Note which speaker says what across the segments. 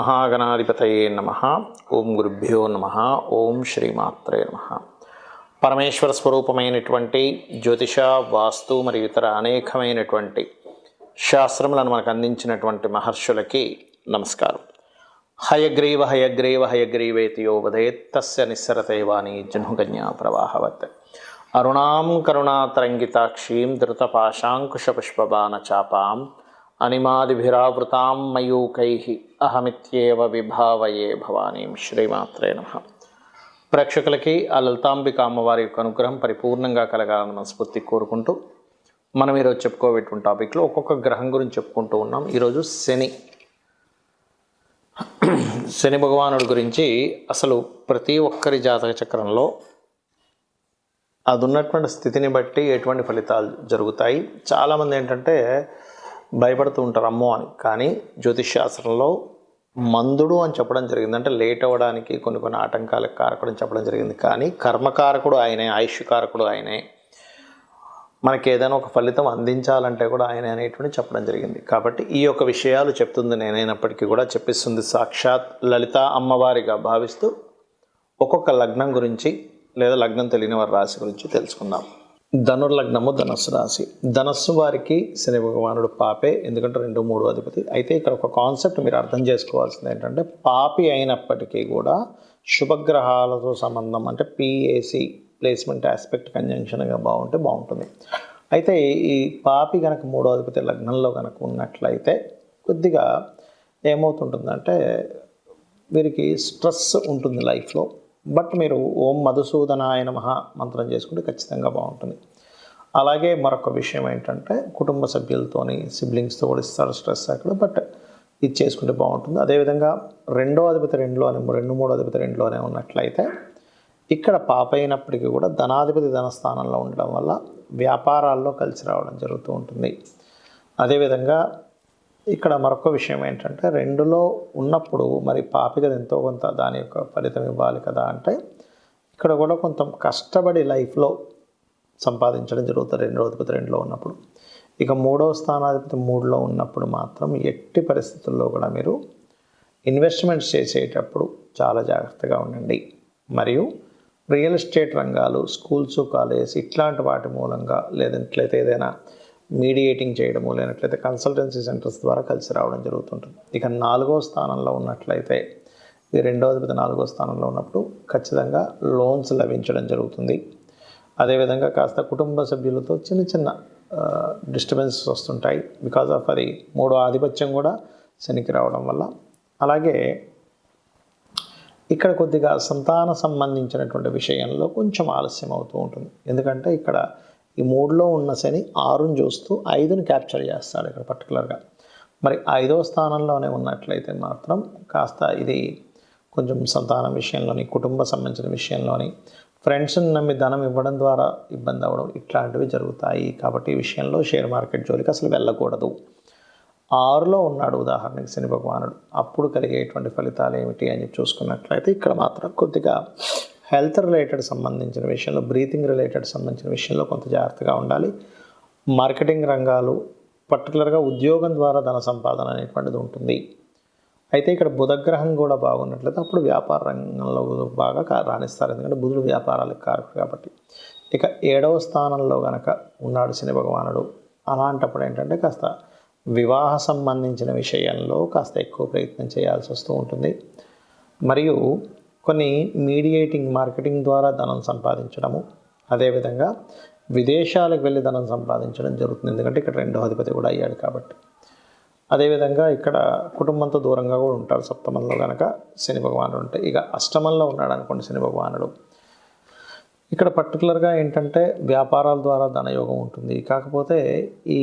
Speaker 1: మహాగణాధిపతయే నమః. ఓం గురుభ్యో నమః. ఓం శ్రీమాత్రే నమః. పరమేశ్వర స్వరూపమైనటువంటి జ్యోతిష, వాస్తు మరియు ఇతర అనేకమైనటువంటి శాస్త్రములను మనకు అందించినటువంటి మహర్షులకి నమస్కారం. హయగ్రీవ హయగ్రీవ హయగ్రీవేతి యో వదేత్ తస్య నిస్సరతే వాణి జహ్నుకన్యా ప్రవాహవత్. అరుణాం కరుణాతరంగితాక్షీం ధృతపాశాంకుశపుష్పబాణచాపాం అనిమాదిభిరావృతాం మయూకైః అహమిత్యేవ విభావయే భవానీం. శ్రీమాత్రే నమః. ప్రేక్షకులకి ఆ లలితాంబిక అమ్మవారి యొక్క అనుగ్రహం పరిపూర్ణంగా కలగాలని మనస్ఫూర్తి కోరుకుంటూ మనం ఈరోజు చెప్పుకోబెట్టిన టాపిక్లో ఒక్కొక్క గ్రహం గురించి చెప్పుకుంటూ ఉన్నాం. ఈరోజు శని భగవానుడి గురించి అసలు ప్రతి ఒక్కరి జాతక చక్రంలో అది ఉన్నటువంటి స్థితిని బట్టి ఎటువంటి ఫలితాలు జరుగుతాయి. చాలామంది ఏంటంటే భయపడుతూ ఉంటారు అమ్మో అని. కానీ జ్యోతిష్ శాస్త్రంలో మందుడు అని చెప్పడం జరిగింది. అంటే లేట్ అవ్వడానికి కొన్ని ఆటంకాలకు కారకుడు అని చెప్పడం జరిగింది. కానీ కర్మకారకుడు ఆయనే, ఆయుష్కారకుడు ఆయనే, మనకి ఏదైనా ఒక ఫలితం అందించాలంటే కూడా ఆయన అనేటువంటి చెప్పడం జరిగింది. కాబట్టి ఈ యొక్క విషయాలు చెప్తుంది నేనైనప్పటికీ కూడా చెప్పిస్తుంది సాక్షాత్ లలిత అమ్మవారిగా భావిస్తూ ఒక్కొక్క లగ్నం గురించి లేదా లగ్నం తెలియని వారి రాశి గురించి తెలుసుకుందాం. ధనుర్లగ్నము ధనస్సు రాశి. ధనస్సు వారికి శని భగవానుడు పాపే, ఎందుకంటే 2, 3 అధిపతి. అయితే ఇక్కడ ఒక కాన్సెప్ట్ మీరు అర్థం చేసుకోవాల్సింది ఏంటంటే పాపి అయినప్పటికీ కూడా శుభగ్రహాలతో సంబంధం అంటే పిఏసి ప్లేస్మెంట్ ఆస్పెక్ట్ కంజంక్షన్గా బాగుంటే బాగుంటుంది. అయితే ఈ పాపి కనుక 3వ అధిపతి లగ్నంలో కనుక ఉన్నట్లయితే కొద్దిగా ఏమవుతుంటుందంటే వీరికి స్ట్రెస్ ఉంటుంది లైఫ్లో. బట్ మీరు ఓం మధుసూదనాయ నమః మంత్రం చేసుకుంటే ఖచ్చితంగా బాగుంటుంది. అలాగే మరొక విషయం ఏంటంటే కుటుంబ సభ్యులతోని సిబ్లింగ్స్తో కూడా ఇస్తారు స్ట్రెస్ అక్కడ, బట్ ఇది చేసుకుంటే బాగుంటుంది. అదేవిధంగా 2వ అధిపతి 2లోనే 2, 3 అధిపతి 2లోనే ఉన్నట్లయితే ఇక్కడ పాప అయినప్పటికీ కూడా ధనాధిపతి ధనస్థానంలో ఉండడం వల్ల వ్యాపారాల్లో కలిసి రావడం జరుగుతూ ఉంటుంది. అదేవిధంగా ఇక్కడ మరొక విషయం ఏంటంటే 2లో ఉన్నప్పుడు మరి పాపిక ఎంతో కొంత దాని యొక్క ఫలితం ఇవ్వాలి కదా. అంటే ఇక్కడ కూడా కొంత కష్టపడి లైఫ్లో సంపాదించడం జరుగుతుంది 2వ అధిపతి 2లో ఉన్నప్పుడు. ఇక 3వ స్థానాధిపతి 3లో ఉన్నప్పుడు మాత్రం ఎట్టి పరిస్థితుల్లో కూడా మీరు ఇన్వెస్ట్మెంట్స్ చేసేటప్పుడు చాలా జాగ్రత్తగా ఉండండి. మరియు రియల్ ఎస్టేట్ రంగాలు, స్కూల్స్, కాలేజెస్ ఇట్లాంటి వాటి మూలంగా లేదంట్లయితే ఏదైనా మీడియేటింగ్ చేయడము లేనట్లయితే కన్సల్టెన్సీ సెంటర్స్ ద్వారా కలిసి రావడం జరుగుతుంటుంది. ఇక 4వ స్థానంలో ఉన్నట్లయితే ఈ 2వ అధిపతి 4వ స్థానంలో ఉన్నప్పుడు ఖచ్చితంగా లోన్స్ లభించడం జరుగుతుంది. అదేవిధంగా కాస్త కుటుంబ సభ్యులతో చిన్న డిస్టర్బెన్సెస్ వస్తుంటాయి బికాజ్ ఆఫ్ అది 3వ ఆధిపత్యం కూడా శనికి రావడం వల్ల. అలాగే ఇక్కడ కొద్దిగా సంతాన సంబంధించినటువంటి విషయంలో కొంచెం ఆలస్యం అవుతూ ఉంటుంది. ఎందుకంటే ఇక్కడ ఈ 3లో ఉన్న శని 6ని చూస్తూ 5ని క్యాప్చర్ చేస్తాడు ఇక్కడ పర్టికులర్గా. మరి 5వ స్థానంలోనే ఉన్నట్లయితే మాత్రం కాస్త ఇది కొంచెం సంతానం విషయంలోని, కుటుంబ సంబంధించిన విషయంలోని, ఫ్రెండ్స్ని నమ్మి ధనం ఇవ్వడం ద్వారా ఇబ్బంది అవ్వడం ఇట్లాంటివి జరుగుతాయి. కాబట్టి ఈ విషయంలో షేర్ మార్కెట్ జోలికి అసలు వెళ్ళకూడదు. 6లో ఉన్నాడు ఉదాహరణకి శని భగవానుడు, అప్పుడు కలిగేటువంటి ఫలితాలు ఏమిటి అని చూసుకున్నట్లయితే ఇక్కడ మాత్రం కొద్దిగా హెల్త్ రిలేటెడ్ సంబంధించిన విషయంలో, బ్రీతింగ్ రిలేటెడ్ సంబంధించిన విషయంలో కొంత జాగ్రత్తగా ఉండాలి. మార్కెటింగ్ రంగాలు, పర్టికులర్గా ఉద్యోగం ద్వారా ధన సంపాదన అనేటువంటిది ఉంటుంది. అయితే ఇక్కడ బుధగ్రహం కూడా బాగున్నట్లయితే అప్పుడు వ్యాపార రంగంలో బాగా రాణిస్తారు, ఎందుకంటే బుధుడు వ్యాపారాలకు కారకుడు కాబట్టి. ఇక 7వ స్థానంలో కనుక ఉన్నాడు శని భగవానుడు, అలాంటప్పుడు ఏంటంటే కాస్త వివాహ సంబంధించిన విషయంలో కాస్త ఎక్కువ ప్రయత్నం చేయాల్సి వస్తూ ఉంటుంది. మరియు కొన్ని మీడియేటింగ్ మార్కెటింగ్ ద్వారా ధనం సంపాదించడము, అదేవిధంగా విదేశాలకు వెళ్ళి ధనం సంపాదించడం జరుగుతుంది, ఎందుకంటే ఇక్కడ 2వ అధిపతి కూడా అయ్యాడు కాబట్టి. అదేవిధంగా ఇక్కడ కుటుంబంతో దూరంగా కూడా ఉంటారు 7మంలో కనుక శని భగవానుడు ఉంటే. ఇక 8మంలో ఉన్నాడు అనుకోండి శని భగవానుడు, ఇక్కడ పర్టికులర్గా ఏంటంటే వ్యాపారాల ద్వారా ధనయోగం ఉంటుంది. కాకపోతే ఈ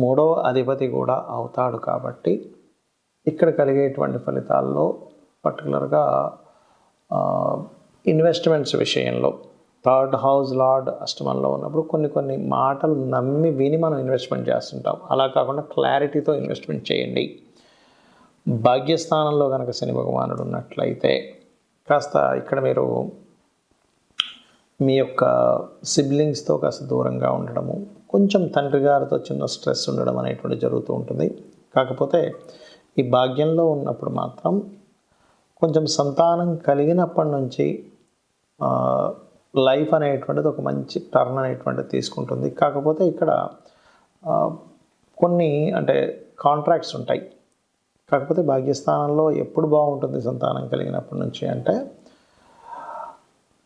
Speaker 1: 3వ అధిపతి కూడా అవుతాడు కాబట్టి ఇక్కడ కలిగేటువంటి ఫలితాల్లో పర్టికులర్గా ఇన్వెస్ట్మెంట్స్ విషయంలో 3rd హౌస్ లార్డ్ 8మంలో ఉన్నప్పుడు కొన్ని మాటలు నమ్మి విని మనం ఇన్వెస్ట్మెంట్ చేస్తుంటాం. అలా కాకుండా క్లారిటీతో ఇన్వెస్ట్మెంట్ చేయండి. భాగ్యస్థానంలో కనుక శని భగవానుడు ఉన్నట్లయితే కాస్త ఇక్కడ మీరు మీ యొక్క సిబ్లింగ్స్తో కాస్త దూరంగా ఉండడము, కొంచెం తండ్రి గారితో చిన్న స్ట్రెస్ ఉండడం అనేటువంటి జరుగుతూ ఉంటుంది. కాకపోతే ఈ భాగ్యంలో ఉన్నప్పుడు మాత్రం కొంచెం సంతానం కలిగినప్పటి నుంచి లైఫ్ అనేటువంటిది ఒక మంచి టర్న్ అనేటువంటిది తీసుకుంటుంది. కాకపోతే ఇక్కడ కొన్ని అంటే కాంట్రాక్ట్స్ ఉంటాయి. కాకపోతే భాగ్యస్థానంలో ఎప్పుడు బాగుంటుంది సంతానం కలిగినప్పటి నుంచి అంటే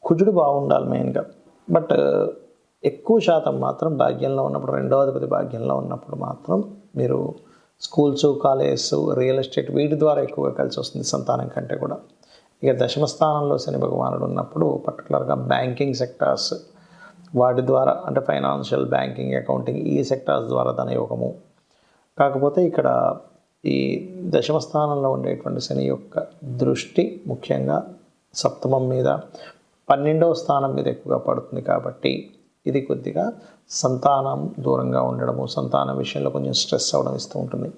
Speaker 1: కుజుడు బాగుండాలి మెయిన్గా. బట్ ఎక్కువ శాతం మాత్రం భాగ్యంలో ఉన్నప్పుడు, రెండవ అధిపతి భాగ్యంలో ఉన్నప్పుడు మాత్రం మీరు స్కూల్స్, కాలేజెస్, రియల్ ఎస్టేట్ వీటి ద్వారా ఎక్కువగా కలిసి వస్తుంది సంతానం కంటే కూడా. ఇక దశమ స్థానంలో శని భగవానుడు ఉన్నప్పుడు పర్టికులర్గా బ్యాంకింగ్ సెక్టార్స్ వాటి ద్వారా అంటే ఫైనాన్షియల్, బ్యాంకింగ్, అకౌంటింగ్ ఈ సెక్టార్స్ ద్వారా ధనయోగము. కాకపోతే ఇక్కడ ఈ దశమ స్థానంలో ఉండేటువంటి శని యొక్క దృష్టి ముఖ్యంగా సప్తమం మీద, 12వ స్థానం మీద ఎక్కువగా పడుతుంది. కాబట్టి ఇది కొద్దిగా సంతానం దూరంగా ఉండడము, సంతానం విషయంలో కొంచెం స్ట్రెస్ అవ్వడం ఇస్తూ ఉంటుంది.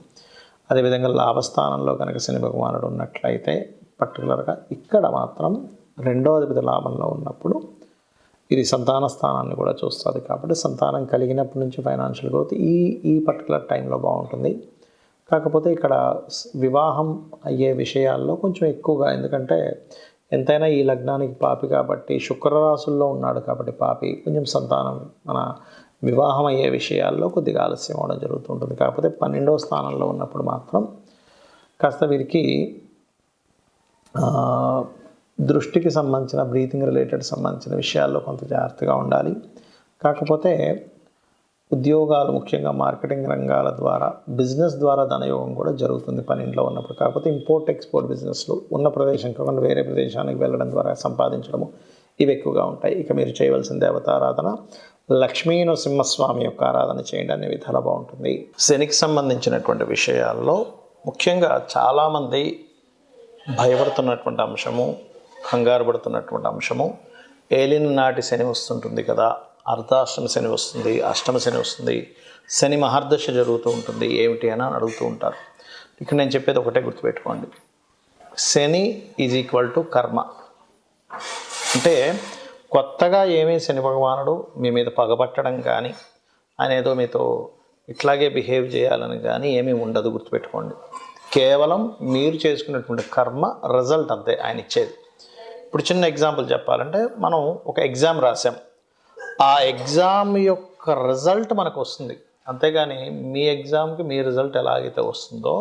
Speaker 1: అదేవిధంగా లాభస్థానంలో కనుక శని భగవానుడు ఉన్నట్లయితే పర్టికులర్గా ఇక్కడ మాత్రం 2వ అధిపతి లాభంలో ఉన్నప్పుడు ఇది సంతాన స్థానాన్ని కూడా చూస్తుంది. కాబట్టి సంతానం కలిగినప్పటి నుంచి ఫైనాన్షియల్ గ్రోత్ ఈ పర్టికులర్ టైంలో బాగుంటుంది. కాకపోతే ఇక్కడ వివాహం అయ్యే విషయాల్లో కొంచెం ఎక్కువగా, ఎందుకంటే ఎంతైనా ఈ లగ్నానికి పాపి కాబట్టి శుక్రరాశుల్లో ఉన్నాడు కాబట్టి పాపి కొంచెం సంతానం మన వివాహం అయ్యే విషయాల్లో కొద్దిగా ఆలస్యం అవడం జరుగుతుంటుంది. కాకపోతే 12వ స్థానంలో ఉన్నప్పుడు మాత్రం కాస్త వీరికి దృష్టికి సంబంధించిన, బ్రీతింగ్ రిలేటెడ్ సంబంధించిన విషయాల్లో కొంత జాగ్రత్తగా ఉండాలి. కాకపోతే ఉద్యోగాలు ముఖ్యంగా మార్కెటింగ్ రంగాల ద్వారా, బిజినెస్ ద్వారా ధనయోగం కూడా జరుగుతుంది 12లో ఉన్నప్పుడు. కాకపోతే ఇంపోర్ట్ ఎక్స్పోర్ట్ బిజినెస్లు ఉన్న ప్రదేశం కాకుండా వేరే ప్రదేశానికి వెళ్ళడం ద్వారా సంపాదించడము ఇవి ఎక్కువగా ఉంటాయి. ఇక మీరు చేయవలసిన దేవతారాధన లక్ష్మీ నరసింహస్వామి యొక్క ఆరాధన చేయండి, అనే విధాలు బాగుంటుంది. శనికి సంబంధించినటువంటి విషయాల్లో ముఖ్యంగా చాలామంది భయపడుతున్నటువంటి అంశము, కంగారు పడుతున్నటువంటి అంశము, ఏలిన నాటి శని వస్తుంటుంది కదా, అర్ధాష్టమ శని వస్తుంది, అష్టమ శని వస్తుంది, శని మహర్దశ జరుగుతూ ఉంటుంది, ఏమిటి అని అడుగుతూ ఉంటారు. ఇక్కడ నేను చెప్పేది ఒకటే గుర్తుపెట్టుకోండి, శని ఈజ్ ఈక్వల్ టు కర్మ. అంటే కొత్తగా ఏమీ శని భగవానుడు మీ మీద పగబట్టడం కానీ, ఆయన ఏదో మీతో ఇట్లాగే బిహేవ్ చేయాలని కానీ ఏమీ ఉండదు, గుర్తుపెట్టుకోండి. కేవలం మీరు చేసుకున్నటువంటి కర్మ రిజల్ట్ అంతే ఆయన ఇచ్చేది. ఇప్పుడు చిన్న ఎగ్జాంపుల్ చెప్పాలంటే, మనం ఒక ఎగ్జామ్ రాసాం, ఆ ఎగ్జామ్ యొక్క రిజల్ట్ మనకు వస్తుంది. అంతేగాని మీ ఎగ్జామ్కి మీ రిజల్ట్ ఎలాగైతే వస్తుందో,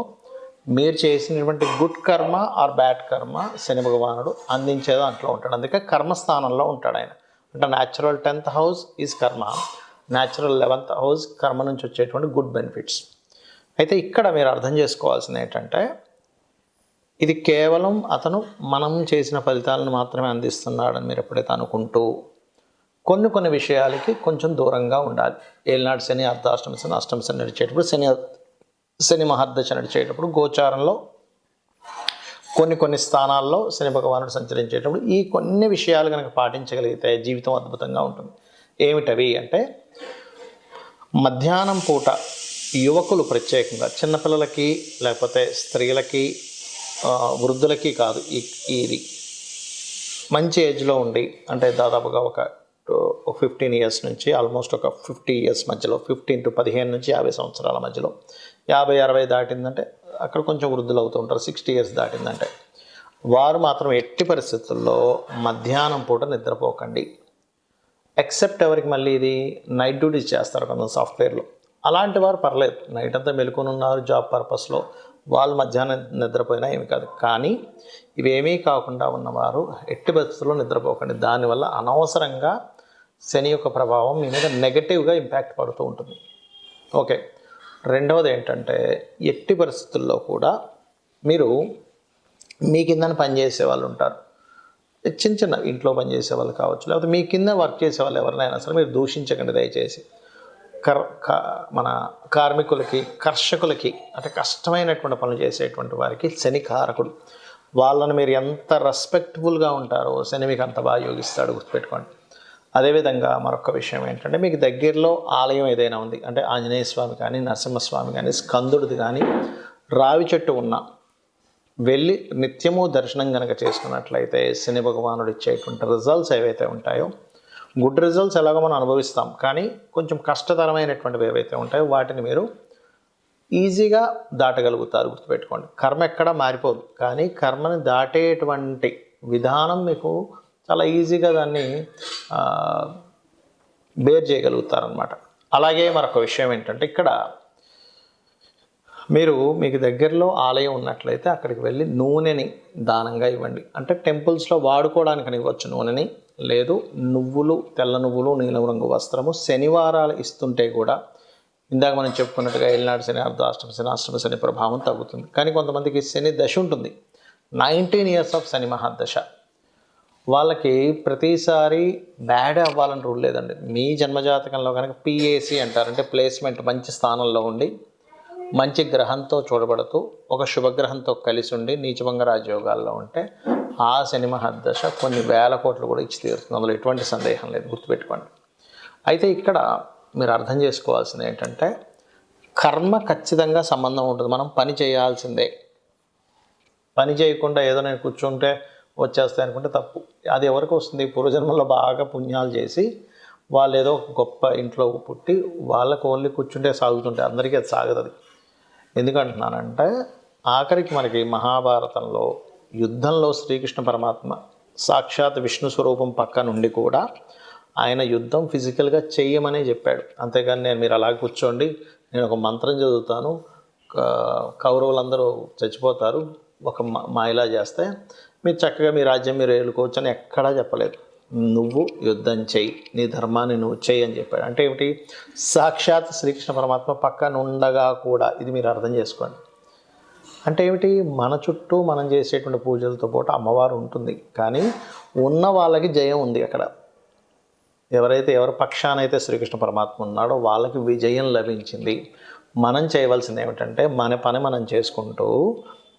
Speaker 1: మీరు చేసినటువంటి గుడ్ కర్మ ఆర్ బ్యాడ్ కర్మ శని భగవానుడు అందించే దాంట్లో ఉంటాడు. అందుకే కర్మస్థానంలో ఉంటాడు ఆయన. అంటే న్యాచురల్ 10th హౌస్ ఈజ్ కర్మ, న్యాచురల్ 11th హౌస్ కర్మ నుంచి వచ్చేటువంటి గుడ్ బెనిఫిట్స్. అయితే ఇక్కడ మీరు అర్థం చేసుకోవాల్సింది ఏంటంటే, ఇది కేవలం అతను మనం చేసిన ఫలితాలను మాత్రమే అందిస్తున్నాడని మీరు ఎప్పుడైతే అనుకుంటూ కొన్ని విషయాలకి కొంచెం దూరంగా ఉండాలి. ఏలినాటి శని, అర్ధాష్టమ శని, అష్టమ శని నడిచేటప్పుడు, శని మహర్దశ నడిచేటప్పుడు, గోచారంలో కొన్ని స్థానాల్లో శని భగవానుడు సంచరించేటప్పుడు ఈ కొన్ని విషయాలు కనుక పాటించగలిగితే జీవితం అద్భుతంగా ఉంటుంది. ఏమిటవి అంటే, మధ్యాహ్నం పూట యువకులు ప్రత్యేకంగా చిన్నపిల్లలకి లేకపోతే స్త్రీలకి, వృద్ధులకి కాదు, ఇది మంచి ఏజ్లో ఉండి అంటే దాదాపుగా ఒక 15 ఇయర్స్ నుంచి ఆల్మోస్ట్ ఒక 50 ఇయర్స్ మధ్యలో, 15 to 15 నుంచి 50 సంవత్సరాల మధ్యలో, 50-60 దాటిందంటే అక్కడ కొంచెం వృద్ధులు అవుతూ ఉంటారు. 60 ఇయర్స్ దాటిందంటే వారు మాత్రం ఎట్టి పరిస్థితుల్లో మధ్యాహ్నం పూట నిద్రపోకండి. ఎక్సెప్ట్ ఎవరికి మళ్ళీ ఇది నైట్ డ్యూటీస్ చేస్తారు కొంచెం సాఫ్ట్వేర్లో, అలాంటి వారు పర్లేదు, నైట్ అంతా మెలుకొని ఉన్నారు జాబ్ పర్పస్లో, వాళ్ళు మధ్యాహ్నం నిద్రపోయినా ఏమి కాదు. కానీ ఇవేమీ కాకుండా ఉన్నవారు ఎట్టి పరిస్థితుల్లో నిద్రపోకండి. దానివల్ల అనవసరంగా శని యొక్క ప్రభావం మీ మీద నెగటివ్గా ఇంపాక్ట్ పడుతూ ఉంటుంది. ఓకే, రెండవది ఏంటంటే, ఎట్టి పరిస్థితుల్లో కూడా మీరు మీ కింద పనిచేసే వాళ్ళు ఉంటారు, చిన్న ఇంట్లో పనిచేసే వాళ్ళు కావచ్చు, లేకపోతే మీ కింద వర్క్ చేసే వాళ్ళు ఎవరినైనా సరే మీరు దూషించకండి దయచేసి. మన కార్మికులకి, కర్షకులకి అంటే కష్టమైనటువంటి పనులు చేసేటువంటి వారికి శని కారకుడు. వాళ్ళని మీరు ఎంత రెస్పెక్ట్ఫుల్గా ఉంటారో శని మీకు అంత బాగా యోగిస్తాడు, గుర్తుపెట్టుకోండి. అదేవిధంగా మరొక విషయం ఏంటంటే, మీకు దగ్గరలో ఆలయం ఏదైనా ఉంది అంటే ఆంజనేయ స్వామి కానీ, నరసింహస్వామి కానీ, స్కందుడిది కానీ, రావి చెట్టు ఉన్న వెళ్ళి నిత్యము దర్శనం కనుక చేసుకున్నట్లయితే శని భగవానుడు ఇచ్చేటువంటి రిజల్ట్స్ ఏవైతే ఉంటాయో, గుడ్ రిజల్ట్స్ ఎలాగో మనం అనుభవిస్తాం, కానీ కొంచెం కష్టతరమైనటువంటివి ఏవైతే ఉంటాయో వాటిని మీరు ఈజీగా దాటగలుగుతారు. గుర్తుపెట్టుకోండి, కర్మ ఎక్కడా మారిపోదు, కానీ కర్మని దాటేటువంటి విధానం మీకు చాలా ఈజీగా దాన్ని బేర్ చేయగలుగుతారనమాట. అలాగే మరొక విషయం ఏంటంటే, ఇక్కడ మీకు దగ్గరలో ఆలయం ఉన్నట్లయితే అక్కడికి వెళ్ళి నూనెని దానంగా ఇవ్వండి. అంటే టెంపుల్స్లో వాడుకోవడానికి ఇవ్వచ్చు నూనెని, లేదు నువ్వులు, తెల్ల నువ్వులు, నీలం రంగు వస్త్రము శనివారాలు ఇస్తుంటే కూడా ఇందాక మనం చెప్పుకున్నట్టుగా ఏలినాడు శని, అర్ధాష్టమ శని, అష్టమ శని ప్రభావం తగ్గుతుంది. కానీ కొంతమందికి శని దశ ఉంటుంది, 19 ఇయర్స్ ఆఫ్ శని మహాదశ. వాళ్ళకి ప్రతిసారి బ్యాడ్ అవ్వాలని రూల్ లేదండి. మీ జన్మజాతకంలో కనుక PAC అంటారు, అంటే ప్లేస్మెంట్ మంచి స్థానంలో ఉండి మంచి గ్రహంతో చూడబడుతూ ఒక శుభగ్రహంతో కలిసి ఉండి నీచభంగ రాజయోగాల్లో ఉంటే ఆ శని మహాదశ కొన్ని వేల కోట్లు కూడా ఇచ్చి తీరుతుంది, అందులో ఎటువంటి సందేహం లేదు. గుర్తుపెట్టుకోండి. అయితే ఇక్కడ మీరు అర్థం చేసుకోవాల్సింది ఏంటంటే, కర్మ ఖచ్చితంగా సంబంధం ఉంటుంది. మనం పని చేయాల్సిందే. పని చేయకుండా ఏదో నేను కూర్చుంటే వచ్చేస్తాయి అనుకుంటే తప్పు. అది ఎవరికి వస్తుంది? పూర్వజన్మలో బాగా పుణ్యాలు చేసి వాళ్ళు ఏదో గొప్ప ఇంట్లో పుట్టి వాళ్ళకు ఓన్లీ కూర్చుంటే సాగుతుంటే అందరికీ అది సాగదు. అది ఎందుకంటున్నానంటే, ఆఖరికి మనకి మహాభారతంలో యుద్ధంలో శ్రీకృష్ణ పరమాత్మ సాక్షాత్ విష్ణు స్వరూపం పక్క నుండి కూడా ఆయన యుద్ధం ఫిజికల్గా చెయ్యమనే చెప్పాడు. అంతేగాని మీరు అలా కూర్చోండి, నేను ఒక మంత్రం చదువుతాను, కౌరవులందరూ చచ్చిపోతారు ఒక మాయలా చేస్తే మీరు చక్కగా మీ రాజ్యం మీరు ఏలుకోవచ్చు అని ఎక్కడా చెప్పలేదు. నువ్వు యుద్ధం చెయ్యి, నీ ధర్మాన్ని నువ్వు చెయ్యి అని చెప్పాడు. అంటే ఏమిటి? సాక్షాత్ శ్రీకృష్ణ పరమాత్మ పక్కన ఉండగా కూడా, ఇది మీరు అర్థం చేసుకోండి. అంటే ఏమిటి? మన చుట్టూ మనం చేసేటువంటి పూజలతో పాటు అమ్మవారు ఉంటుంది, కానీ ఉన్న వాళ్ళకి జయం ఉంది. అక్కడ ఎవరి పక్షానైతే శ్రీకృష్ణ పరమాత్మ ఉన్నాడో వాళ్ళకి విజయం లభించింది. మనం చేయవలసింది ఏమిటంటే, మన పని మనం చేసుకుంటూ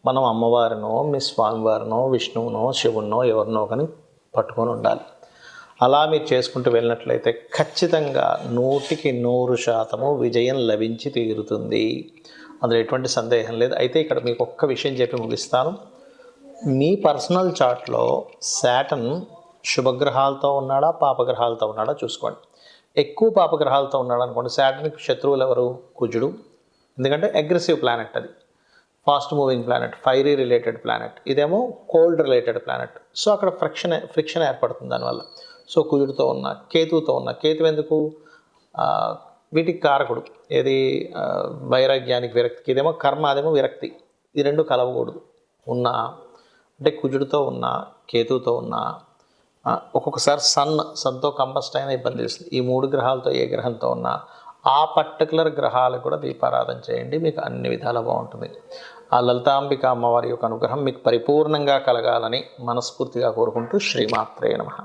Speaker 1: మనం అమ్మవారినో, మీ స్వామివారినో, విష్ణువునో, శివునో ఎవరినో కానీ పట్టుకొని ఉండాలి. అలా మీరు చేసుకుంటూ వెళ్ళినట్లయితే ఖచ్చితంగా 100% విజయం లభించి తీరుతుంది. అందులో ఎటువంటి సందేహం లేదు. అయితే ఇక్కడ మీకు ఒక్క విషయం చెప్పి ముగిస్తాను. మీ పర్సనల్ చార్ట్లో శాటర్న్ శుభగ్రహాలతో ఉన్నాడా, పాపగ్రహాలతో ఉన్నాడా చూసుకోండి. ఎక్కువ పాపగ్రహాలతో ఉన్నాడు అనుకోండి, శాటర్న్కి శత్రువులు ఎవరు? కుజుడు. ఎందుకంటే అగ్రెసివ్ ప్లానెట్, అది fast moving planet, fiery related planet. ఇదేమో కోల్డ్ రిలేటెడ్ ప్లానెట్. సో అక్కడ ఫ్రిక్షన్ ఏర్పడుతుంది దానివల్ల. సో కుజుడితో ఉన్న, కేతువుతో ఉన్న, కేతు ఎందుకు? వీటికి కారకుడు. ఏది? వైరాగ్యానికి, విరక్తికి. ఇదేమో కర్మ, అదేమో విరక్తి. ఈ రెండు కలవకూడదు. అంటే కుజుడితో ఉన్న, కేతువుతో ఉన్న, ఒక్కొక్కసారి సన్తో కంబస్ట్ అయినా ఇబ్బంది చేస్తుంది. ఈ 3 గ్రహాలతో ఏ గ్రహంతో ఉన్నా ఆ పర్టికులర్ గ్రహాలకు కూడా దీపారాధన చేయండి, మీకు అన్ని విధాలా బాగుంటుంది. ఆ లలితాంబిక అమ్మవారి యొక్క అనుగ్రహం మీకు పరిపూర్ణంగా కలగాలని మనస్ఫూర్తిగా కోరుకుంటూ శ్రీమాత్రే నమః.